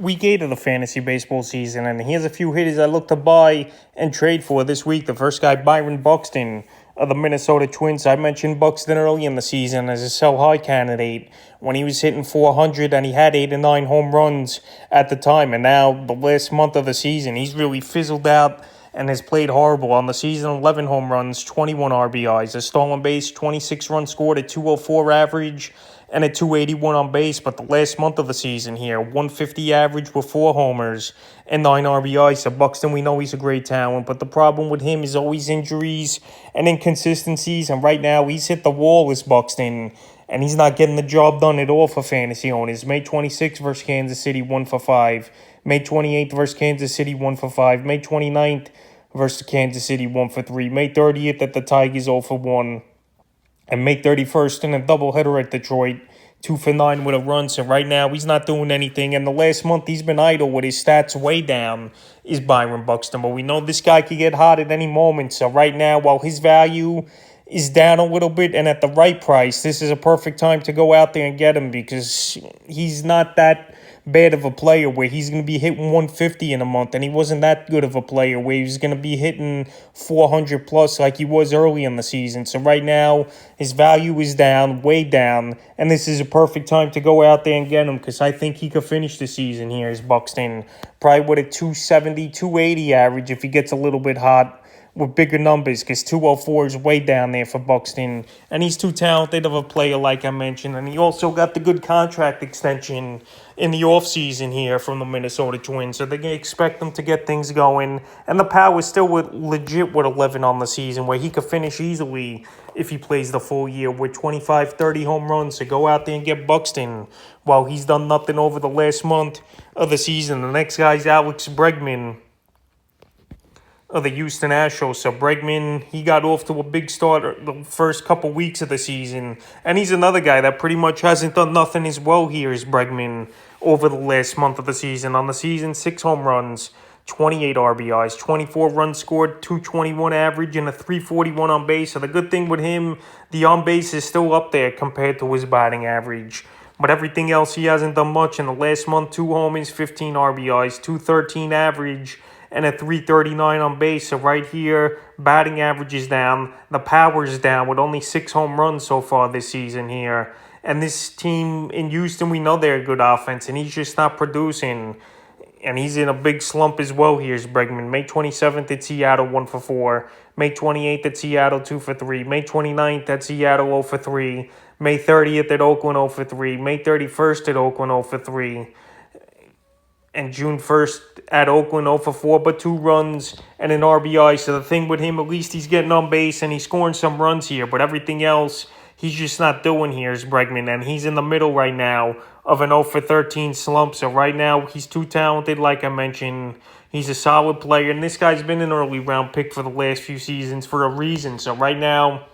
week 8 of the fantasy baseball season, and here's a few hitters I look to buy and trade for this week. The first guy, Byron Buxton of the Minnesota Twins. I mentioned Buxton early in the season as a sell-high candidate when he was hitting 400 and he had 8 and 9 home runs at the time. And now, the last month of the season, he's really fizzled out and has played horrible. On the season, 11 home runs, 21 RBIs, a stolen base, 26 runs scored, a 204 average, and a 281 on base. But the last month of the season here, 150 average with 4 homers and 9 RBIs. So Buxton, we know he's a great talent, but the problem with him is always injuries and inconsistencies. And right now, he's hit the wall as Buxton, and he's not getting the job done at all for fantasy owners. May 26th versus Kansas City, 1 for 5. May 28th versus Kansas City, 1 for 5. May 29th versus Kansas City, 1 for 3. May 30th at the Tigers, 0 for 1. And May 31st in a doubleheader at Detroit, 2 for 9 with a run. So right now, he's not doing anything. And the last month, he's been idle with his stats way down, is Byron Buxton. But we know this guy could get hot at any moment. So right now, while his value is down a little bit and at the right price, this is a perfect time to go out there and get him, because he's not that bad of a player where he's going to be hitting 150 in a month, and he wasn't that good of a player where he was going to be hitting 400 plus like he was early in the season. So right now, his value is down, way down, and this is a perfect time to go out there and get him, because I think he could finish the season here as Buxton, probably with a 270, 280 average if he gets a little bit hot with bigger numbers, because 204 is way down there for Buxton, and he's too talented of a player, like I mentioned, and he also got the good contract extension in the offseason here from the Minnesota Twins, so they can expect him to get things going, and the power is still legit with 11 on the season, where he could finish easily if he plays the full year with 25, 30 home runs. So go out there and get Buxton while he's done nothing over the last month of the season. The next guy is Alex Bregman of the Houston Astros. So Bregman, he got off to a big start the first couple weeks of the season, and he's another guy that pretty much hasn't done nothing as well here as Bregman over the last month of the season. On the season, 6 home runs, 28 RBIs, 24 runs scored, 221 average, and a 341 on base. So the good thing with him, the on base is still up there compared to his batting average. But everything else, he hasn't done much. In the last month, 2 homers, 15 RBIs, 213 average, and a 339 on base. So right here, batting average is down. The power is down with only 6 home runs so far this season here. And this team in Houston, we know they're a good offense, and he's just not producing. And he's in a big slump as well. Here's Bregman. May 27th at Seattle, 1 for 4. May 28th at Seattle, 2 for 3. May 29th at Seattle, 0 for 3. May 30th at Oakland, 0 for 3. May 31st at Oakland, 0 for 3. And June 1st at Oakland, 0 for 4, but 2 runs and an RBI. So the thing with him, at least he's getting on base and he's scoring some runs here. But everything else, he's just not doing here is Bregman. And he's in the middle right now of an 0 for 13 slump. So right now, he's too talented, like I mentioned. He's a solid player. And this guy's been an early round pick for the last few seasons for a reason. So right now,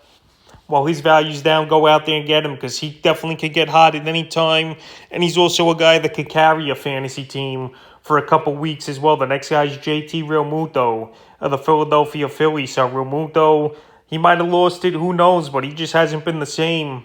while his value's down, go out there and get him, because he definitely could get hot at any time. And he's also a guy that could carry a fantasy team for a couple weeks as well. The next guy is JT Realmuto of the Philadelphia Phillies. So Realmuto, he might have lost it, who knows, but he just hasn't been the same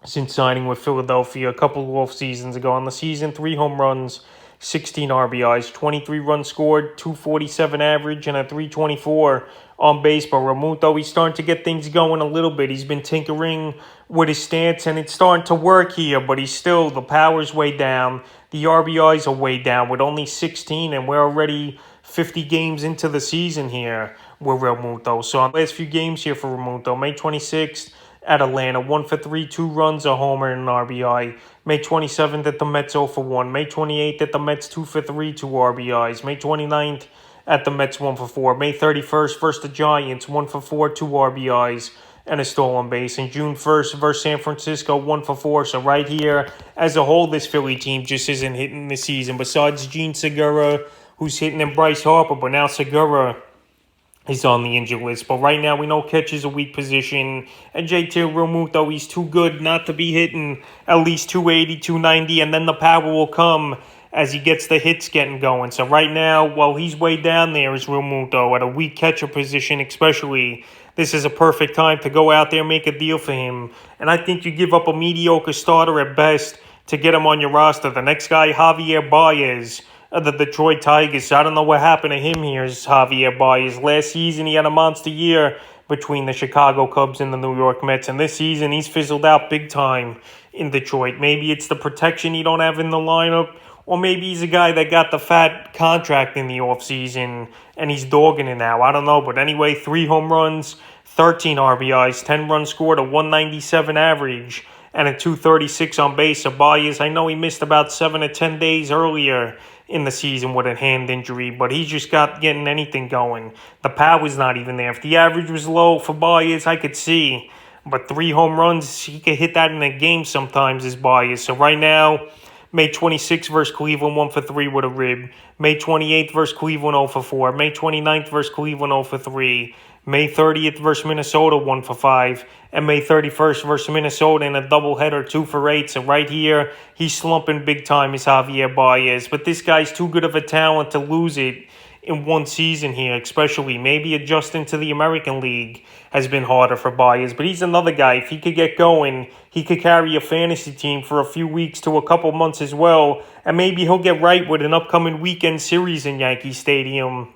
since signing with Philadelphia a couple of off seasons ago. On the season, 3 home runs, 16 RBIs, 23 runs scored, 247 average, and a 324 on base. But Realmuto, he's starting to get things going a little bit. He's been tinkering with his stance, and it's starting to work here, but he's still, the power's way down. The RBIs are way down with only 16, and we're already 50 games into the season here with Realmuto. So on the last few games here for Realmuto, May 26th, at Atlanta, 1 for 3, 2 runs, a homer, and an RBI. May 27th at the Mets, 0 for 1. May 28th at the Mets, 2 for 3, 2 RBIs. May 29th at the Mets, 1 for 4. May 31st versus the Giants, 1 for 4, 2 RBIs, and a stolen base. And June 1st versus San Francisco, 1 for 4. So right here, as a whole, this Philly team just isn't hitting this season. Besides Gene Segura, who's hitting, and Bryce Harper, but now Segura is on the injured list. But right now, we know catch is a weak position. And JT Realmuto, he's too good not to be hitting at least 280, 290. And then the power will come as he gets the hits getting going. So right now, while he's way down there is Realmuto at a weak catcher position especially, this is a perfect time to go out there and make a deal for him. And I think you give up a mediocre starter at best to get him on your roster. The next guy, Javier Baez of the Detroit Tigers. I don't know what happened to him here, is Javier Baez. Last season, he had a monster year between the Chicago Cubs and the New York Mets. And this season, he's fizzled out big time in Detroit. Maybe it's the protection you don't have in the lineup, or maybe he's a guy that got the fat contract in the offseason and he's dogging it now. I don't know. But anyway, 3 home runs, 13 RBIs, 10 runs scored, a 197 average, and a 236 on base. Baez, I know he missed about 7 to 10 days earlier in the season with a hand injury, but he's just got getting anything going. The power's not even there. If the average was low for Baez, I could see. But 3 home runs, he could hit that in a game sometimes, is Baez. So right now, May 26th versus Cleveland, 1 for 3 with a rib. May 28th versus Cleveland, 0 for 4. May 29th versus Cleveland, 0 for 3. May 30th versus Minnesota, 1 for 5. And May 31st versus Minnesota in a doubleheader, 2 for 8. So right here, he's slumping big time, is Javier Baez. But this guy's too good of a talent to lose it in one season here, especially. Maybe adjusting to the American League has been harder for Baez. But he's another guy. If he could get going, he could carry a fantasy team for a few weeks to a couple months as well. And maybe he'll get right with an upcoming weekend series in Yankee Stadium,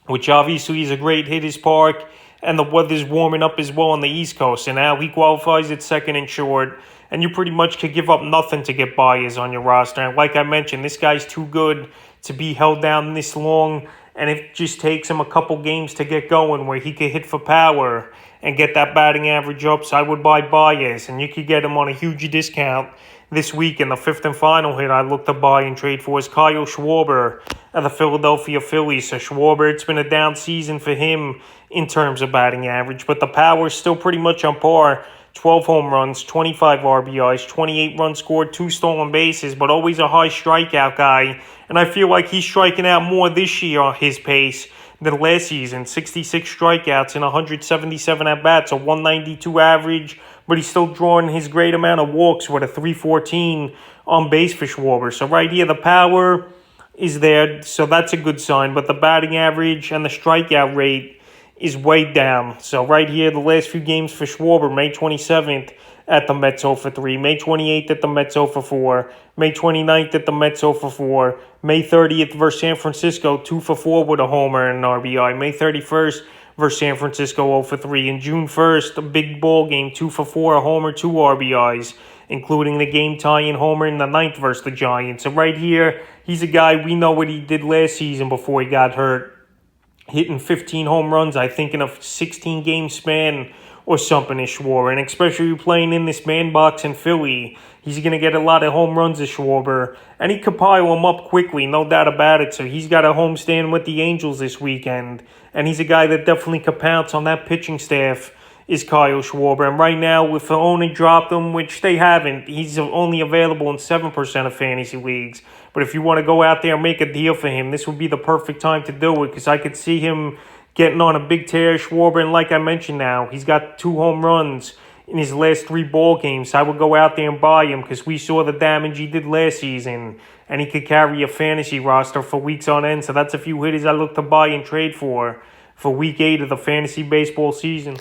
which obviously is a great hitter's park, and the weather's warming up as well on the East Coast. And now he qualifies at second and short, and you pretty much could give up nothing to get Baez on your roster. And like I mentioned, this guy's too good to be held down this long, and it just takes him a couple games to get going where he could hit for power and get that batting average up. So I would buy Baez, and you could get him on a huge discount this week. In the 5th and final hit I look to buy and trade for is Kyle Schwarber of the Philadelphia Phillies. So Schwarber, it's been a down season for him in terms of batting average, but the power is still pretty much on par. 12 home runs, 25 RBIs, 28 runs scored, 2 stolen bases, but always a high strikeout guy. And I feel like he's striking out more this year on his pace than last season. 66 strikeouts and 177 at-bats, a 192 average, but he's still drawing his great amount of walks with a 314 on base for Schwarber. So right here, the power is there, so that's a good sign. But the batting average and the strikeout rate is way down. So right here, the last few games for Schwarber: May 27th at the Mets 0 for 3, May 28th at the Mets 0 for 4, May 29th at the Mets 0 for 4, May 30th versus San Francisco 2 for 4 with a homer and an RBI, May 31st versus San Francisco 0 for 3, and June 1st, a big ball game, 2 for 4, a homer, 2 RBIs, including the game tying homer in the 9th versus the Giants. So right here, he's a guy, we know what he did last season before he got hurt, hitting 15 home runs, I think, in a 16-game span or something is Schwarber. And especially playing in this man box in Philly, he's going to get a lot of home runs as Schwarber. And he could pile them up quickly, no doubt about it. So he's got a homestand with the Angels this weekend. And he's a guy that definitely could pounce on that pitching staff, is Kyle Schwarber. And right now, if the owner dropped him, which they haven't, he's only available in 7% of fantasy leagues. But if you want to go out there and make a deal for him, this would be the perfect time to do it, because I could see him getting on a big tear, Schwarber. And like I mentioned now, he's got 2 home runs in his last 3 ball games. So I would go out there and buy him, because we saw the damage he did last season, and he could carry a fantasy roster for weeks on end. So that's a few hitters I look to buy and trade for Week 8 of the fantasy baseball season.